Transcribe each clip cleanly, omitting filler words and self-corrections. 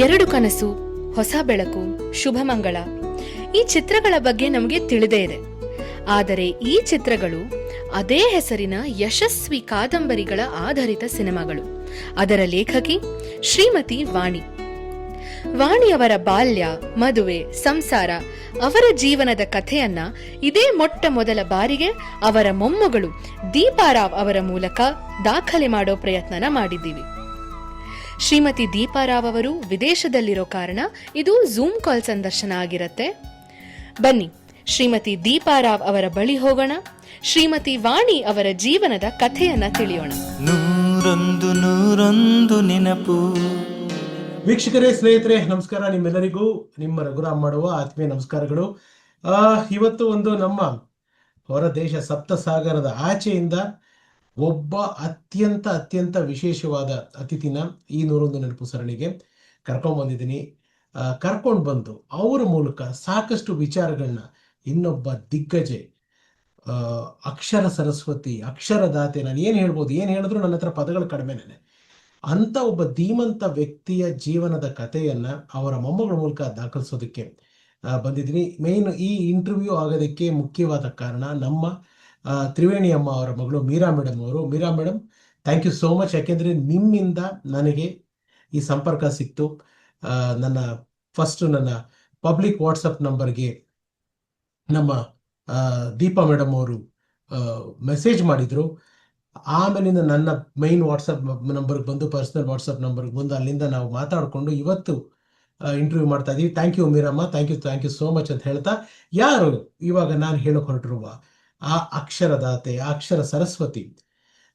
ಎರಡು ಕನಸು, ಹೊಸ ಬೆಳಕು, ಶುಭಮಂಗಳ ಈ ಚಿತ್ರಗಳ ಬಗ್ಗೆ ನಮಗೆ ತಿಳಿದೇ ಇದೆ. ಆದರೆ ಈ ಚಿತ್ರಗಳು ಅದೇ ಹೆಸರಿನ ಯಶಸ್ವಿ ಕಾದಂಬರಿಗಳ ಆಧಾರಿತ ಸಿನಿಮಾಗಳು. ಅದರ ಲೇಖಕಿ ಶ್ರೀಮತಿ ವಾಣಿ. ವಾಣಿಯವರ ಬಾಲ್ಯ, ಮದುವೆ, ಸಂಸಾರ, ಅವರ ಜೀವನದ ಕಥೆಯನ್ನ ಇದೇ ಮೊಟ್ಟ ಮೊದಲ ಬಾರಿಗೆ ಅವರ ಮೊಮ್ಮಗಳು ದೀಪಾರಾವ್ ಅವರ ಮೂಲಕ ದಾಖಲೆ ಮಾಡೋ ಪ್ರಯತ್ನನ ಮಾಡಿದ್ದೀವಿ. ಶ್ರೀಮತಿ ದೀಪಾರಾವ್ ಅವರು ವಿದೇಶದಲ್ಲಿರೋ ಕಾರಣ ಇದು ಝೂಮ್ ಕಾಲ್ ಸಂದರ್ಶನ ಆಗಿರತ್ತೆ. ಬನ್ನಿ ಶ್ರೀಮತಿ ದೀಪಾರಾವ್ ಅವರ ಬಳಿ ಹೋಗೋಣ. ಶ್ರೀಮತಿ ವಾಣಿ ಅವರ ಜೀವನದ ಕಥೆಯನ್ನ ತಿಳಿಯೋಣ. ನೂರೊಂದು ನೆನಪು. ವೀಕ್ಷಕರೇ, ಸ್ನೇಹಿತರೆ, ನಮಸ್ಕಾರ. ನಿಮ್ಮೆಲ್ಲರಿಗೂ ನಿಮ್ಮ ರಘುರಾಮ್ ಮಾಡುವ ಆತ್ಮೀಯ ನಮಸ್ಕಾರಗಳು. ಇವತ್ತು ಒಂದು ನಮ್ಮ ಹೊರ ದೇಶ ಸಪ್ತಸಾಗರದ ಆಚೆಯಿಂದ ಒಬ್ಬ ಅತ್ಯಂತ ವಿಶೇಷವಾದ ಅತಿಥಿನ ಈ 101 ನೆನಪು ಸರಣಿಗೆ ಕರ್ಕೊಂಡ್ಬಂದಿದ್ದೀನಿ. ಕರ್ಕೊಂಡು ಬಂದು ಅವರ ಮೂಲಕ ಸಾಕಷ್ಟು ವಿಚಾರಗಳನ್ನ ಇನ್ನೊಬ್ಬ ದಿಗ್ಗಜೆ, ಅಕ್ಷರ ಸರಸ್ವತಿ, ಅಕ್ಷರದಾತೆ, ನಾನು ಏನು ಹೇಳ್ಬೋದು, ಏನು ಹೇಳಿದ್ರು ನನ್ನ ಹತ್ರ ಪದಗಳು ಕಡಿಮೆನೆ ಅಂತ ಒಬ್ಬ ಧೀಮಂತ ವ್ಯಕ್ತಿಯ ಜೀವನದ ಕಥೆಯನ್ನ ಅವರ ಮೊಮ್ಮಗಳ ಮೂಲಕ ದಾಖಲಿಸೋದಕ್ಕೆ ಬಂದಿದ್ದೀನಿ. ಮೇನ್ ಈ ಇಂಟರ್ವ್ಯೂ ಆಗೋದಕ್ಕೆ ಮುಖ್ಯವಾದ ಕಾರಣ ನಮ್ಮ ತ್ರಿವೇಣಿ ಅಮ್ಮ ಅವರ ಮಗಳು ಮೀರಾ ಮೇಡಮ್ ಅವರು. Meera madam, thank you so much. ಯಾಕೆಂದರೆ ನಿಮ್ಮಿಂದ ನನಗೆ ಈ ಸಂಪರ್ಕ ಸಿಕ್ತು. ನನ್ನ ಪಬ್ಲಿಕ್ ವಾಟ್ಸಪ್ ನಂಬರ್ಗೆ ನಮ್ಮ ದೀಪಾ ಮೇಡಮ್ ಅವರು ಮೆಸೇಜ್ ಮಾಡಿದರು. ಆಮೇಲಿಂದ ನನ್ನ ಮೈನ್ ವಾಟ್ಸಪ್ ನಂಬರ್ಗೆ ಬಂದು, ಪರ್ಸನಲ್ ವಾಟ್ಸಪ್ ನಂಬರ್ಗೆ ಬಂದು, ಅಲ್ಲಿಂದ ನಾವು ಮಾತಾಡಿಕೊಂಡು ಇವತ್ತು ಇಂಟರ್ವ್ಯೂ ಮಾಡ್ತಾ ಇದ್ದೀವಿ. Thank you Meeramma, thank you so much ಅಂತ ಹೇಳ್ತಾ, ಯಾರು ಇವಾಗ ನಾನು ಹೇಳೋಕೆ ಹೊರಟಿರುವ ಆ ಅಕ್ಷರದಾತೆ, ಆ ಅಕ್ಷರ ಸರಸ್ವತಿ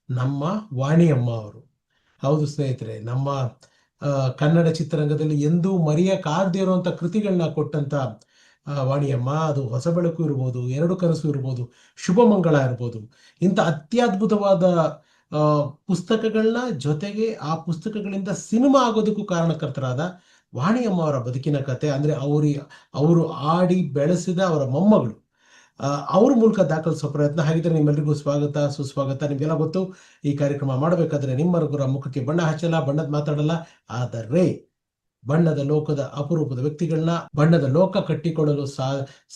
ನಮ್ಮ ವಾಣಿಯಮ್ಮ ಅವರು. ಹೌದು ಸ್ನೇಹಿತರೆ, ನಮ್ಮ ಕನ್ನಡ ಚಿತ್ರರಂಗದಲ್ಲಿ ಎಂದೂ ಮರೆಯಕ್ಕಾಗದೇ ಇರುವಂಥ ಕೃತಿಗಳನ್ನ ಕೊಟ್ಟಂಥ ವಾಣಿಯಮ್ಮ. ಅದು ಹೊಸ ಬೆಳಕು ಇರ್ಬೋದು, ಎರಡು ಕನಸು ಇರ್ಬೋದು, ಶುಭಮಂಗಳ ಇರ್ಬೋದು, ಇಂಥ ಅತ್ಯದ್ಭುತವಾದ ಪುಸ್ತಕಗಳನ್ನ, ಜೊತೆಗೆ ಆ ಪುಸ್ತಕಗಳಿಂದ ಸಿನಿಮಾ ಆಗೋದಕ್ಕೂ ಕಾರಣಕರ್ತರಾದ ವಾಣಿಯಮ್ಮ ಅವರ ಬದುಕಿನ ಕತೆ, ಅಂದರೆ ಅವರು ಆಡಿ ಬೆಳೆಸಿದ ಅವರ ಮೊಮ್ಮಗಳು, ಅವ್ರ ಮೂಲಕ ದಾಖಲಿಸೋ ಪ್ರಯತ್ನ. ಹಾಗಿದ್ರೆ ನಿಮ್ಮೆಲ್ಲರಿಗೂ ಸ್ವಾಗತ, ಸುಸ್ವಾಗತ. ನಿಮಗೆಲ್ಲ ಗೊತ್ತು, ಈ ಕಾರ್ಯಕ್ರಮ ಮಾಡಬೇಕಾದ್ರೆ ನಿಮ್ಮವರೆಗೂ ಮುಖಕ್ಕೆ ಬಣ್ಣ ಹಚ್ಚಲ್ಲ, ಬಣ್ಣದ ಮಾತಾಡಲ್ಲ, ಆದರೆ ಬಣ್ಣದ ಲೋಕದ ಅಪರೂಪದ ವ್ಯಕ್ತಿಗಳನ್ನ, ಬಣ್ಣದ ಲೋಕ ಕಟ್ಟಿಕೊಳ್ಳಲು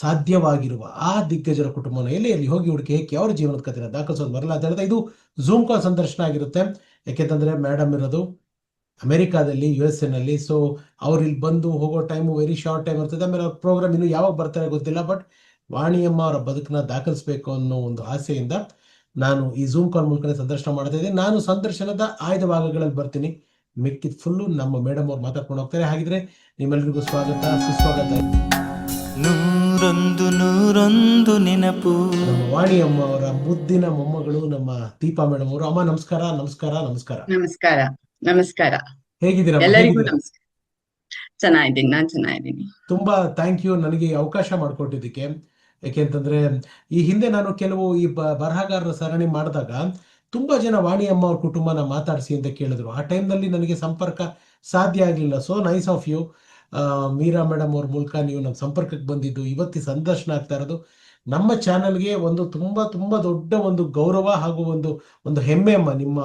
ಸಾಧ್ಯವಾಗಿರುವ ಆ ದಿಗ್ಗಜರ ಕುಟುಂಬವನ್ನು ಎಲ್ಲಿ ಹೋಗಿ ಹುಡುಕಿ ಹೇಗೆ ಅವರ ಜೀವನದ ಕಥೆನ ದಾಖಲಿಸೋದು ಬರಲ್ಲ ಅಂತ ಹೇಳ್ತಾ, ಇದು ಝೂಮ್ ಕಾಲ್ ಸಂದರ್ಶನ ಆಗಿರುತ್ತೆ. ಯಾಕೆಂತಂದ್ರೆ ಮೇಡಮ್ ಇರೋದು ಅಮೆರಿಕಾದಲ್ಲಿ, USA ನಲ್ಲಿ. ಸೊ ಅವ್ರು ಇಲ್ಲಿ ಬಂದು ಹೋಗೋ ಟೈಮು ವೆರಿ ಶಾರ್ಟ್ ಟೈಮ್ ಇರ್ತದೆ. ಆಮೇಲೆ ಅವ್ರ ಪ್ರೋಗ್ರಾಮ್ ಇನ್ನು ಯಾವಾಗ ಬರ್ತಾರೆ ಗೊತ್ತಿಲ್ಲ. ಬಟ್ ವಾಣಿಯಮ್ಮ ಅವರ ಬದುಕನ್ನ ದಾಖಲಿಸಬೇಕು ಅನ್ನೋ ಒಂದು ಆಸೆಯಿಂದ ನಾನು ಈ ಝೂಮ್ ಕಾಲ್ ಮೂಲಕ ಸಂದರ್ಶನ ಮಾಡ್ತಾ ಇದ್ದೀನಿ. ನಾನು ಸಂದರ್ಶನದ ಆಯ್ದ ಭಾಗಗಳಲ್ಲಿ ಬರ್ತೀನಿ, ಮಿಕ್ಕಿದ ಫುಲ್ಲು ನಮ್ಮ ಮೇಡಮ್ ಅವ್ರು ಮಾತಾಡ್ಕೊಂಡು ಹೋಗ್ತಾರೆ. ಹಾಗಿದ್ರೆ ನಿಮ್ಮೆಲ್ಲರಿಗೂ ಸ್ವಾಗತ, ಸುಸ್ವಾಗತ. ನೂರೊಂದು ನೆನಪು. ನಮ್ಮ ವಾಣಿಯಮ್ಮ ಅವರ ಮುದ್ದಿನ ಮೊಮ್ಮಗಳು ನಮ್ಮ ದೀಪಾ ಮೇಡಮ್ ಅವರು. ಅಮ್ಮ ನಮಸ್ಕಾರ. ನಮಸ್ಕಾರ ನಮಸ್ಕಾರ ನಮಸ್ಕಾರ. ನಮಸ್ಕಾರ. ಹೇಗಿದ್ದೀರಾ? ಎಲ್ಲರಿಗೂ ನಮಸ್ಕಾರ. ಚೆನ್ನಾಗಿದ್ದೀನಿ, ನಾನ್ ಚೆನ್ನಾಗಿದ್ದೀನಿ. ತುಂಬಾ ಥ್ಯಾಂಕ್ ಯು ನನಗೆ ಅವಕಾಶ ಮಾಡಿಕೊಟ್ಟಿದ್ದಕ್ಕೆ. ಯಾಕೆಂತಂದ್ರೆ ಈ ಹಿಂದೆ ನಾನು ಕೆಲವು ಈ ಬರಹಗಾರರ ಸರಣಿ ಮಾಡಿದಾಗ ತುಂಬಾ ಜನ ವಾಣಿಯಮ್ಮ ಅವ್ರ ಕುಟುಂಬನ ಮಾತಾಡಿಸಿ ಅಂತ ಕೇಳಿದ್ರು. ಆ ಟೈಮ್ನಲ್ಲಿ ನನಗೆ ಸಂಪರ್ಕ ಸಾಧ್ಯ ಆಗಲಿಲ್ಲ. So nice of you, Meera madam ಅವ್ರ ಮೂಲಕ ನೀವು ನಮ್ಮ ಸಂಪರ್ಕಕ್ಕೆ ಬಂದಿದ್ದು, ಇವತ್ತಿ ಸಂದರ್ಶನ ಆಗ್ತಾ ಇರೋದು ನಮ್ಮ ಚಾನಲ್ಗೆ ಒಂದು ತುಂಬಾ ದೊಡ್ಡ ಒಂದು ಗೌರವ ಹಾಗೂ ಒಂದು ಹೆಮ್ಮೆ ಅಮ್ಮ. ನಿಮ್ಮ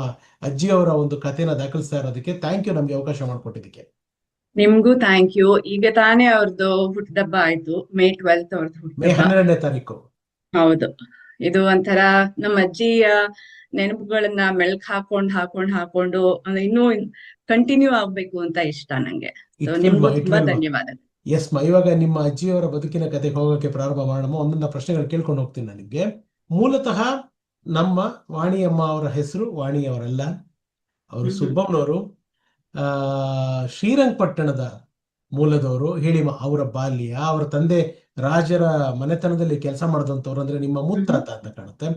ಅಜ್ಜಿಯವರ ಒಂದು ಕಥೆನ ದಾಖಲಿಸ್ತಾ ಇರೋದಕ್ಕೆ ಥ್ಯಾಂಕ್ ಯು, ನಮ್ಗೆ ಅವಕಾಶ ಮಾಡಿಕೊಟ್ಟಿದ್ದಕ್ಕೆ. ನಿಮ್ಗೂ ಥ್ಯಾಂಕ್ ಯು. ಈಗ ತಾನೇ ಅವ್ರದ್ದು ಹುಟ್ಟಿದಬ್ಬ ಆಯ್ತು, May 12 ಅವ್ರದ್ದು ಮೇ 12ನೇ ತಾರೀಕು. ಹೌದು. ಇದು ಒಂಥರ ನಮ್ಮ ಅಜ್ಜಿಯ ನೆನಪುಗಳನ್ನ ಮೆಲ್ಕ್ ಹಾಕೊಂಡು ಇನ್ನೂ ಕಂಟಿನ್ಯೂ ಆಗ್ಬೇಕು ಅಂತ ಇಷ್ಟ ನಂಗೆ. ನಿಮ್ಗೂ ತುಂಬಾ ಧನ್ಯವಾದ. ಎಸ್ ಮಾ, ಇವಾಗ ನಿಮ್ಮ ಅಜ್ಜಿಯವರ ಬದುಕಿನ ಕಥೆಗೆ ಹೋಗೋಕೆ ಪ್ರಾರಂಭ ಮಾಡೋಣ. ಒಂದೊಂದು ಪ್ರಶ್ನೆಗಳು ಕೇಳ್ಕೊಂಡು ಹೋಗ್ತೀನಿ ನಾನು ನಿಮ್ಗೆ. ಮೂಲತಃ ನಮ್ಮ ವಾಣಿಯಮ್ಮ ಅವರ ಹೆಸರು ವಾಣಿಯವರಲ್ಲ, ಅವರು ಸುಬ್ಬಮ್ಮನವರು, ಶ್ರೀರಂಗಪಟ್ಟಣದ ಮೂಲದವರು. ಹೇಳಿ ಅವರ ಬಾಲ್ಯ, ಅವರ ತಂದೆ ರಾಜರ ಮನೆತನದಲ್ಲಿ ಕೆಲಸ ಮಾಡಿದಂಥವ್ರು, ಅಂದ್ರೆ ನಿಮ್ಮ ಮುತ್ತಾತ ಅಂತ ಕಾಣುತ್ತೆ.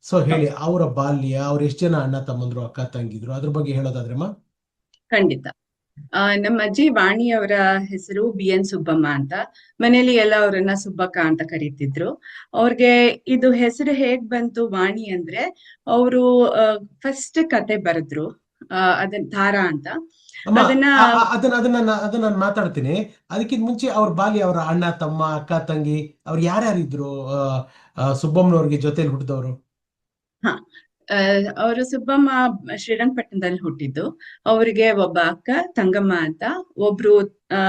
ಸೊ ಹೇಳಿ, ಅವರ ಬಾಲ್ಯ, ಅವ್ರು ಎಷ್ಟು ಜನ ಅಣ್ಣ ತಮ್ಮಂದ್ರು, ಅಕ್ಕ ತಂಗಿದ್ರು, ಅದ್ರ ಬಗ್ಗೆ ಹೇಳೋದಾದ್ರಮ್ಮ. ಖಂಡಿತ. ನಮ್ಮ ಅಜ್ಜಿ ವಾಣಿ ಅವರ ಹೆಸರು BN ಸುಬ್ಬಮ್ಮ ಅಂತ. ಮನೇಲಿ ಎಲ್ಲ ಅವರನ್ನ ಸುಬ್ಬಕ್ಕ ಅಂತ ಕರೀತಿದ್ರು. ಅವ್ರಿಗೆ ಇದು ಹೆಸರು ಹೇಗ್ ಬಂತು ವಾಣಿ ಅಂದ್ರೆ, ಅವರು ಫಸ್ಟ್ ಕತೆ ಬರೆದ್ರು, ಅದನ್ನ ಧಾರಾ ಅಂತ. ಅದನ್ನ ಮಾತಾಡ್ತೀನಿ. ಅದಕ್ಕಿಂತ ಮುಂಚೆ ಅವ್ರ ಬಾಲ್ಯ, ಅವರ ಅಣ್ಣ ತಮ್ಮ ಅಕ್ಕ ತಂಗಿ ಅವ್ರು ಯಾರ್ಯಾರಿದ್ರು ಸುಬ್ಬಮ್ಮನವ್ರಿಗೆ ಜೊತೆಲಿ ಹುಟ್ಟಿದವರು? ಅವರು ಸುಬ್ಬಮ್ಮ ಶ್ರೀರಂಗಪಟ್ಟಣದಲ್ಲಿ ಹುಟ್ಟಿದ್ದು. ಅವರಿಗೆ ಒಬ್ಬ ಅಕ್ಕ ತಂಗಮ್ಮ ಅಂತ, ಒಬ್ರು ಆ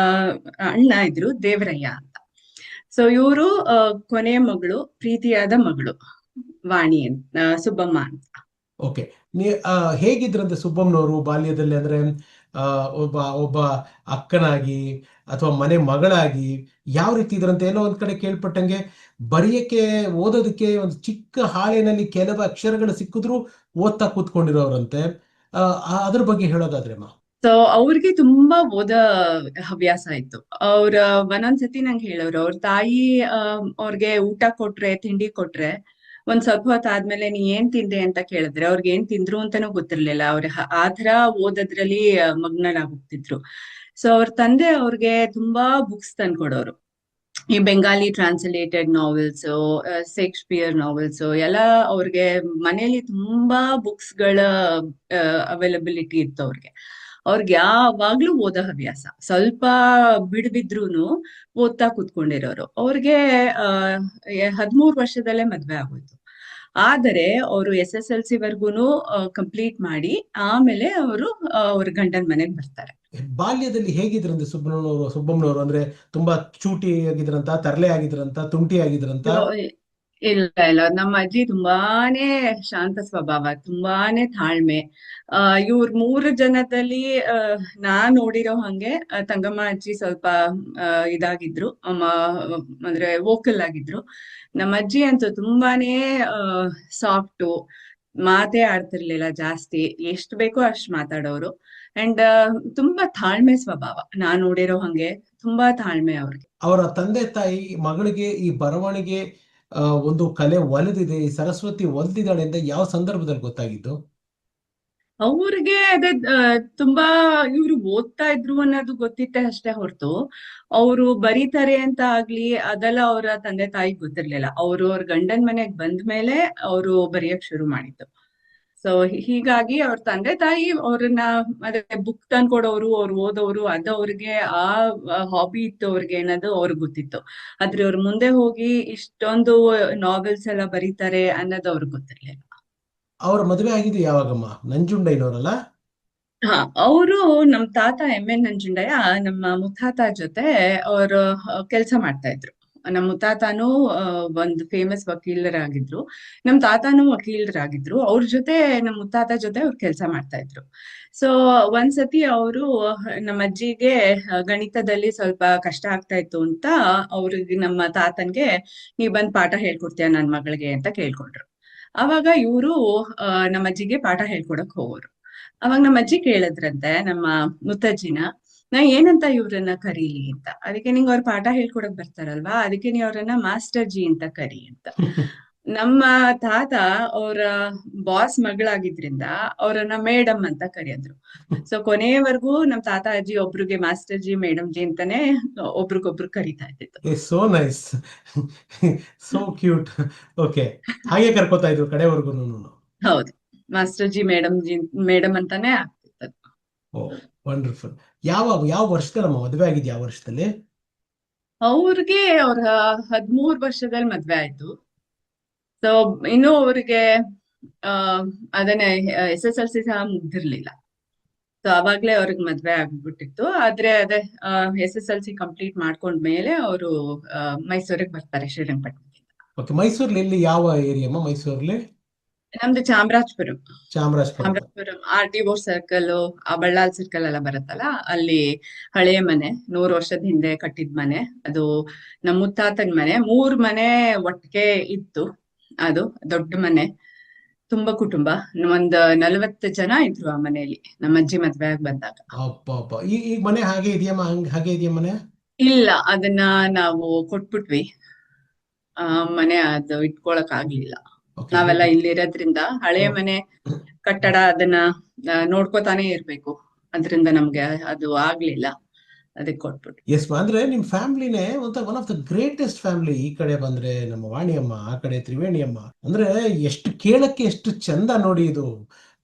ಅಣ್ಣ ಇದ್ರು ದೇವರಯ್ಯ ಅಂತ. ಸೊ ಇವರು ಕೊನೆಯ ಮಗಳು, ಪ್ರೀತಿಯಾದ ಮಗಳು ವಾಣಿ ಅಂತ, ಸುಬ್ಬಮ್ಮ ಅಂತ. ಓಕೆ. ನೀ ಹೇಗಿದ್ರಂತೆ ಸುಬ್ಬಮ್ಮನವರು ಬಾಲ್ಯದಲ್ಲಿ? ಅಂದ್ರೆ ಆ, ಒಬ್ಬ ಒಬ್ಬ ಅಕ್ಕನಾಗಿ ಅಥವಾ ಮನೆ ಮಗಳಾಗಿ ಯಾವ ರೀತಿ ಇದ್ರಂತೆ? ಏನೋ ಒಂದ್ ಕಡೆ ಕೇಳ್ಪಟ್ಟಂಗೆ ಬರೆಯಕ್ಕೆ ಓದೋದಕ್ಕೆ ಒಂದು ಚಿಕ್ಕ ಹಾಳೆನಲ್ಲಿ ಕೆಲವು ಅಕ್ಷರಗಳು ಸಿಕ್ಕಿದ್ರು ಓದ್ತಾ ಕೂತ್ಕೊಂಡಿರೋರಂತೆ. ಅದ್ರ ಬಗ್ಗೆ ಹೇಳೋದಾದ್ರೆ ಅಮ್ಮ. ಸೊ ಅವ್ರಿಗೆ ತುಂಬಾ ಹವ್ಯಾಸ ಇತ್ತು. ಅವ್ರ ಒಂದೊಂದ್ಸತಿ ನಂಗೆ ಹೇಳೋರು, ಅವ್ರ ತಾಯಿ ಅವ್ರಿಗೆ ಊಟ ಕೊಟ್ರೆ, ತಿಂಡಿ ಕೊಟ್ರೆ, ಒಂದ್ ಸ್ವಲ್ಪ ಹೊತ್ತು ಆದ್ಮೇಲೆ ನೀ ಏನ್ ತಿಂದೆ ಅಂತ ಕೇಳಿದ್ರೆ ಅವ್ರಿಗೆ ಏನ್ ತಿಂದ್ರು ಅಂತಾನೂ ಗೊತ್ತಿರ್ಲಿಲ್ಲ. ಅವ್ರ ಆ ತರ ಓದೋದ್ರಲ್ಲಿ ಮಗ್ನರಾಗ್ತಿದ್ರು. ಸೊ ಅವ್ರ ತಂದೆ ಅವ್ರಿಗೆ ತುಂಬಾ ಬುಕ್ಸ್ ತಂದ್ಕೊಡೋರು. ಈ Bengali translated novels, Shakespeare novels ಎಲ್ಲ ಅವ್ರಿಗೆ ಮನೇಲಿ ತುಂಬಾ ಬುಕ್ಸ್ ಗಳ ಅವೈಲಬಿಲಿಟಿ ಇತ್ತು ಅವ್ರಿಗೆ. ಅವ್ರಿಗೆ ಯಾವಾಗ್ಲೂ ಓದೋ ಹವ್ಯಾಸ. ಸ್ವಲ್ಪ ಬಿಡ್ಬಿದ್ರೂನು ಓದ್ತಾ ಕೂತ್ಕೊಂಡಿರೋರು. ಅವ್ರಿಗೆ 13 ವರ್ಷದಲ್ಲೇ ಮದ್ವೆ ಆಗೋಯ್ತು. ಆದರೆ ಅವರು SSLC ವರ್ಗೂನು ಕಂಪ್ಲೀಟ್ ಮಾಡಿ ಆಮೇಲೆ ಅವರು ಅವ್ರ ಗಂಡನ ಮನೆಗ್ ಬರ್ತಾರೆ. ಬಾಲ್ಯದಲ್ಲಿ ಹೇಗಿದ್ರಂತೆ ಸುಬ್ಬಮ್ಮನವರು? ಅಂದ್ರೆ ತುಂಬಾ ಚೂಟಿ ಆಗಿದ್ರಂತ, ತರಲೆ ಆಗಿದ್ರಂತ, ತುಂಟಿ ಆಗಿದ್ರಂತ? ಇಲ್ಲ, ನಮ್ಮ ಅಜ್ಜಿ ತುಂಬಾನೇ ಶಾಂತ ಸ್ವಭಾವ, ತುಂಬಾನೇ ತಾಳ್ಮೆ. ಇವ್ರ 3 ಜನದಲ್ಲಿ ನಾನ್ ನೋಡಿರೋ ಹಂಗೆ ತಂಗಮ್ಮ ಅಜ್ಜಿ ಸ್ವಲ್ಪ ಇದಾಗಿದ್ರು, ಅಂದ್ರೆ ವೋಕಲ್ ಆಗಿದ್ರು. ನಮ್ಮ ಅಜ್ಜಿ ಅಂತೂ ತುಂಬಾನೇ ಸಾಫ್ಟು, ಮಾತೇ ಆಡ್ತಿರ್ಲಿಲ್ಲ ಜಾಸ್ತಿ, ಎಷ್ಟು ಬೇಕೋ ಅಷ್ಟು ಮಾತಾಡೋರು. ಅಂಡ್ ತುಂಬಾ ತಾಳ್ಮೆ ಸ್ವಭಾವ, ನಾನ್ ನೋಡಿರೋ ಹಂಗೆ ತುಂಬಾ ತಾಳ್ಮೆ ಅವ್ರಿಗೆ. ಅವರ ತಂದೆ ತಾಯಿ ಮಗಳಿಗೆ ಈ ಬರವಣಿಗೆ ಒಂದು ಕಲೆ ಒಲಿದಿದೆ, ಈ ಸರಸ್ವತಿ ಒಲಿದಿದ್ದಾಳೆ ಅಂತ ಯಾವ ಸಂದರ್ಭದಲ್ಲಿ ಗೊತ್ತಾಗಿದ್ದು? ಅವ್ರಿಗೆ ಅದೇ ತುಂಬಾ ಇವ್ರು ಓದ್ತಾ ಇದ್ರು ಅನ್ನೋದು ಗೊತ್ತಿತ್ತೆ ಅಷ್ಟೇ ಹೊರತು ಅವರು ಬರೀತಾರೆ ಅಂತ ಆಗ್ಲಿ ಅದೆಲ್ಲ ಅವರ ತಂದೆ ತಾಯಿಗೆ ಗೊತ್ತಿರ್ಲಿಲ್ಲ. ಅವ್ರ ಗಂಡನ್ ಮನೆಗ್ ಬಂದ್ಮೇಲೆ ಅವರು ಬರೆಯಕ್ ಶುರು ಮಾಡಿದ್ದು. ಸೊ ಹೀಗಾಗಿ ಅವ್ರ ತಂದೆ ತಾಯಿ ಅವ್ರನ್ನ ಅದೇ ಬುಕ್ ತಂದ್ಕೊಡೋರು, ಅವ್ರು ಓದೋರು, ಅದು ಅವ್ರಿಗೆ ಆ ಹಾಬಿ ಇತ್ತು ಅವ್ರಿಗೆ ಅನ್ನೋದು ಅವ್ರಿಗೆ ಗೊತ್ತಿತ್ತು. ಆದ್ರೆ ಅವ್ರ ಮುಂದೆ ಹೋಗಿ ಇಷ್ಟೊಂದು ನಾವೆಲ್ಸ್ ಎಲ್ಲ ಬರೀತಾರೆ ಅನ್ನೋದು ಅವ್ರಿಗೆ ಗೊತ್ತಿರ್ಲಿಲ್ಲ. ಅವ್ರ ಮದುವೆ ಆಗಿದ್ದು ಯಾವಾಗಮ್ಮ? ನಂಜುಂಡಯ್ಯನವರಲ್ಲ? ಹಾ, ಅವರು ನಮ್ ತಾತ MN ನಂಜುಂಡಯ್ಯ ನಮ್ಮ ಮುತ್ತಾತ ಜೊತೆ ಅವರು ಕೆಲಸ ಮಾಡ್ತಾ ಇದ್ರು. ನಮ್ಮ ಮುತ್ತಾತನು ಒಂದು ಫೇಮಸ್ ವಕೀಲರಾಗಿದ್ರು, ನಮ್ ತಾತನು ವಕೀಲರಾಗಿದ್ರು. ಅವ್ರ ಜೊತೆ ನಮ್ ಮುತ್ತಾತ ಜೊತೆ ಅವ್ರು ಕೆಲಸ ಮಾಡ್ತಾ ಇದ್ರು. ಸೊ ಒಂದ್ಸತಿ ಅವರು ನಮ್ಮ ಅಜ್ಜಿಗೆ ಗಣಿತದಲ್ಲಿ ಸ್ವಲ್ಪ ಕಷ್ಟ ಆಗ್ತಾ ಇತ್ತು ಅಂತ ಅವ್ರಿಗೆ, ನಮ್ಮ ತಾತನ್ಗೆ, ನೀವ್ ಬಂದ್ ಪಾಠ ಹೇಳ್ಕೊಡ್ತೀಯ ನನ್ ಮಗಳಿಗೆ ಅಂತ ಕೇಳ್ಕೊಂಡ್ರು. ಅವಾಗ ಇವರು ನಮ್ಮ ಅಜ್ಜಿಗೆ ಪಾಠ ಹೇಳ್ಕೊಡಕ್ ಹೋಗೋರು. ಅವಾಗ ನಮ್ಮ ಅಜ್ಜಿ ಕೇಳಿದ್ರಂತೆ ನಮ್ಮ ಮುತ್ತಜ್ಜಿನ, ನಾ ಏನಂತ ಇವ್ರನ್ನ ಕರೀಲಿ ಅಂತ. ಅದಕ್ಕೆ ನಿಂಗೆ ಅವ್ರ ಪಾಠ ಹೇಳ್ಕೊಡಕ್ ಬರ್ತಾರಲ್ವಾ, ಅದಕ್ಕೆ ನೀವ್ ಅವ್ರನ್ನ ಮಾಸ್ಟರ್ ಜಿ ಅಂತ ಕರಿ ಅಂತ. ನಮ್ಮ ತಾತ ಅವರ ಬಾಸ್ ಮಗಳಾಗಿದ್ರಿಂದ ಅವ್ರನ್ನ ಮೇಡಮ್ ಅಂತ ಕರೆಯೋದ್ರು. ಸೊ ಕೊನೆಯವರೆಗೂ ನಮ್ ತಾತ ಅಜ್ಜಿ ಒಬ್ರಿಗೆ ಮಾಸ್ಟರ್ ಜಿ, ಮೇಡಮ್ ಜಿ ಅಂತಾನೆ ಒಬ್ರಿಗೊಬ್ರು ಕರಿತಾ ಇದ್ದಿತ್ತು. So nice, so cute. Okay, ಹಾಗೆ ಕರ್ಕೋತಾ ಇದ್ರು ಕಡೆವರೆಗೂ? ಹೌದು, ಮಾಸ್ಟರ್ ಜಿ, ಮೇಡಮ್ ಅಂತಾನೆ ಆಗ್ತಿತ್ತು. ಓ ವಂಡರ್ಫುಲ್. ಯಾವ ವರ್ಷದಲ್ಲಮ್ಮ ಮದುವೆ ಆಗಿದ್? ಯಾವ ವರ್ಷದಲ್ಲಿ? ಅವ್ರಿಗೆ ಅವ್ರ 13 ವರ್ಷದಲ್ಲಿ ಮದ್ವೆ ಆಯ್ತು. ಸೊ ಇನ್ನು ಅವ್ರಿಗೆ ಅದನ್ನೇ SSLC ಸಹ ಮುಗ್ದಿರ್ಲಿಲ್ಲ. ಸೊ ಅವಾಗ್ಲೇ ಅವ್ರಿಗೆ ಮದ್ವೆ ಆಗ್ಬಿಟ್ಟಿತ್ತು. ಆದ್ರೆ ಅದೇ SSLC ಕಂಪ್ಲೀಟ್ ಮಾಡ್ಕೊಂಡ್ಮೇಲೆ ಅವರು ಮೈಸೂರಿಗೆ ಬರ್ತಾರೆ, ಶ್ರೀರಂಗಪಟ್ಟಣದಿಂದ. ಓಕೆ, ಮೈಸೂರಲ್ಲಿ ಎಲ್ಲಿ, ಯಾವ ಏರಿಯಮ್ಮ ಮೈಸೂರಲ್ಲಿ? ನಮ್ದು ಚಾಮರಾಜಪುರಂ. ಚಾಮರಾಜಪುರ. RTO ಸರ್ಕಲ್, ಆ ಬಳ್ಳಾಲ್ ಸರ್ಕಲ್ ಎಲ್ಲ ಬರುತ್ತಲ್ಲ, ಅಲ್ಲಿ ಹಳೆಯ ಮನೆ, 100 ವರ್ಷದ ಹಿಂದೆ ಕಟ್ಟಿದ ಮನೆ ಅದು. ನಮ್ಮ ಮುತ್ತಾತನ ಮನೆ, 3 ಮನೆ ಒಟ್ಟಿಗೆ ಇತ್ತು. ಅದು ದೊಡ್ಡ ಮನೆ, ತುಂಬಾ ಕುಟುಂಬ. ಒಂದ್ 40 ಜನ ಇದ್ರು ಆ ಮನೆಯಲ್ಲಿ ನಮ್ಮ ಅಜ್ಜಿ ಮದ್ವೆ ಆಗಿ ಬಂದಾಗ. ಅಪ್ಪ, ಈ ಮನೆ ಹಾಗೆ ಇದೆಯಮ್ಮ? ಹಾಗೆ ಇದೆಯಾ ಮನೆ? ಇಲ್ಲ, ಅದನ್ನ ನಾವು ಕೊಟ್ಬಿಟ್ವಿ. ಮನೆ ಅದು ಇಟ್ಕೊಳಕ್ ಆಗ್ಲಿಲ್ಲ. ನಾವೆಲ್ಲ ಇಲ್ಲಿರೋದ್ರಿಂದ ಹಳೆಯ ಮನೆ ಕಟ್ಟಡ, ಅದನ್ನ ನೋಡ್ಕೋತಾನೆ ಇರ್ಬೇಕು. ಅದ್ರಿಂದ ನಮ್ಗೆ ಅದು ಆಗ್ಲಿಲ್ಲ, ಅದಕ್ಕೆ ಕೊಟ್ಬಿಟ್ಟು. ಎಸ್, ಅಂದ್ರೆ ನಿಮ್ ಫ್ಯಾಮಿಲಿನೇ one of the greatest family. ಈ ಕಡೆ ಬಂದ್ರೆ ನಮ್ಮ ವಾಣಿಯಮ್ಮ, ಆ ಕಡೆ ತ್ರಿವೇಣಿ ಅಮ್ಮ. ಅಂದ್ರೆ ಎಷ್ಟು ಕೇಳಕ್ಕೆ ಎಷ್ಟು ಚಂದ ನೋಡಿ. ಇದು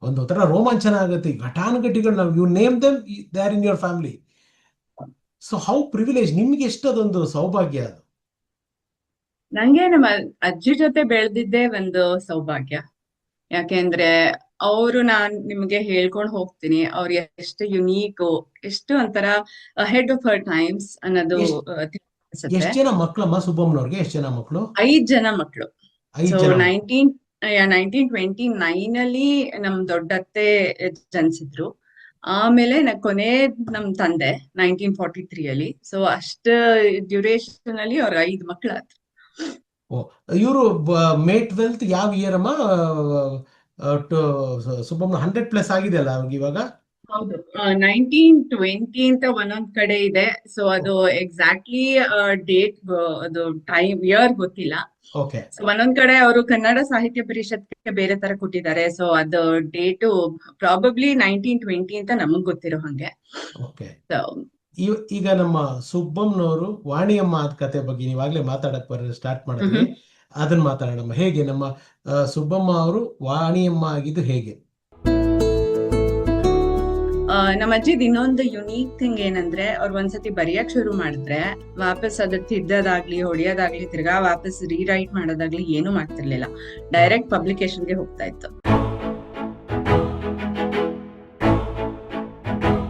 ಒಂದು ತರ ರೋಮಾಂಚನ ಆಗುತ್ತೆ. ಘಟಾನುಘಟಿಗಳು, ನಾವು you name them, they are in your family. So how privilege, ನಿಮ್ಗೆ ಎಷ್ಟದೊಂದು ಸೌಭಾಗ್ಯ ಅದು. ನಂಗೆ ನಮ್ಮ ಅಜ್ಜಿ ಜೊತೆ ಬೆಳೆದಿದ್ದೇ ಒಂದು ಸೌಭಾಗ್ಯ. ಯಾಕೆಂದ್ರೆ ಅವರು ನಾನ್ ನಿಮ್ಗೆ ಹೇಳ್ಕೊಂಡು ಹೋಗ್ತೀನಿ ಅವ್ರು ಎಷ್ಟು ಯುನೀಕ್, ಎಷ್ಟು ಒಂಥರ ಹೆಡ್ ಆಫ್ ಹರ್ ಟೈಮ್ಸ್ ಅನ್ನೋದು ಅನ್ಸುತ್ತೆ. ಎಷ್ಟ್ ಜನ ಮಕ್ಳಮ್ಮ ಸುಬ್ಬಮ್ಮನವ್ರಿಗೆ? ಎಷ್ಟ್ ಜನ ಮಕ್ಳು? 5 ಜನ ಮಕ್ಳು. 5 ಸೊ ಜನ. 1929 ಅಲ್ಲಿ ನಮ್ ದೊಡ್ಡತ್ತೆ ಜನಿಸಿದ್ರು. ಆಮೇಲೆ ಕೊನೆ ನಮ್ ತಂದೆ 1943 ಅಲ್ಲಿ. ಸೊ ಅಷ್ಟ ಡ್ಯೂರೇಷನ್ ಅಲ್ಲಿ ಅವ್ರ 5 ಮಕ್ಳಾದ್ರು. ಇವರು ಮೇ 12th ಯಾವ ಇಯರ್ ಅಮ್ಮ? ಸುಬ್ಬಮ್ಮ 100+ ಆಗಿದೆ ಅಲ್ಲ ಅವ್ರಿಗೆ ಇವಾಗ? ಹೌದು, 1920 ಅಂತ ಒಂದೊಂದ್ ಕಡೆ ಇದೆ. ಸೊ ಅದು ಎಕ್ಸಾಕ್ಟ್ಲಿ ಡೇಟ್, ಅದು ಟೈಮ್ ಇಯರ್ ಗೊತ್ತಿಲ್ಲ. ಓಕೆ. ಸೊ ಒಂದೊಂದ್ ಕಡೆ ಅವರು ಕನ್ನಡ ಸಾಹಿತ್ಯ ಪರಿಷತ್ಗೆ ಬೇರೆ ತರ ಕೊಟ್ಟಿದ್ದಾರೆ. ಸೊ ಅದು ಡೇಟು ಪ್ರಾಬಬ್ಲಿ 1920 ಅಂತ ನಮಗ್ ಗೊತ್ತಿರೋ ಹಂಗೆ. ಓಕೆ. So, ಈಗ ನಮ್ಮ ಸುಬ್ಬಮ್ಮನವರು ವಾಣಿಯಮ್ಮ ಅದ್ ಕತೆ ಬಗ್ಗೆ ನೀವಾಗ್ಲೇ ಮಾತಾಡಕ್ ಸ್ಟಾರ್ಟ್ ಮಾಡಿದ್ರಿ. ಅದನ್ನ ಮಾತಾಡೋಣ. ಹೇಗೆ ನಮ್ಮ ಸುಬ್ಬಮ್ಮ ಅವರು ವಾಣಿಯಮ್ಮ ಆಗಿದ್ದು ಹೇಗೆ? ನಮ್ಮ ಅಜ್ಜಿದ್ ಇನ್ನೊಂದು ಯುನೀಕ್ ಥಿಂಗ್ ಏನಂದ್ರೆ, ಅವ್ರು ಒಂದ್ಸತಿ ಬರೆಯಕ್ ಶುರು ಮಾಡಿದ್ರೆ ವಾಪಸ್ ಅದ ತಿದ್ದದಾಗ್ಲಿ ಹೊಡಿಯೋದಾಗ್ಲಿ ತಿರ್ಗಾ ವಾಪಸ್ ರೀರೈಟ್ ಮಾಡೋದಾಗ್ಲಿ ಏನು ಮಾಡ್ತಿರ್ಲಿಲ್ಲ. ಡೈರೆಕ್ಟ್ ಪಬ್ಲಿಕೇಶನ್ಗೆ ಹೋಗ್ತಾ ಇತ್ತು.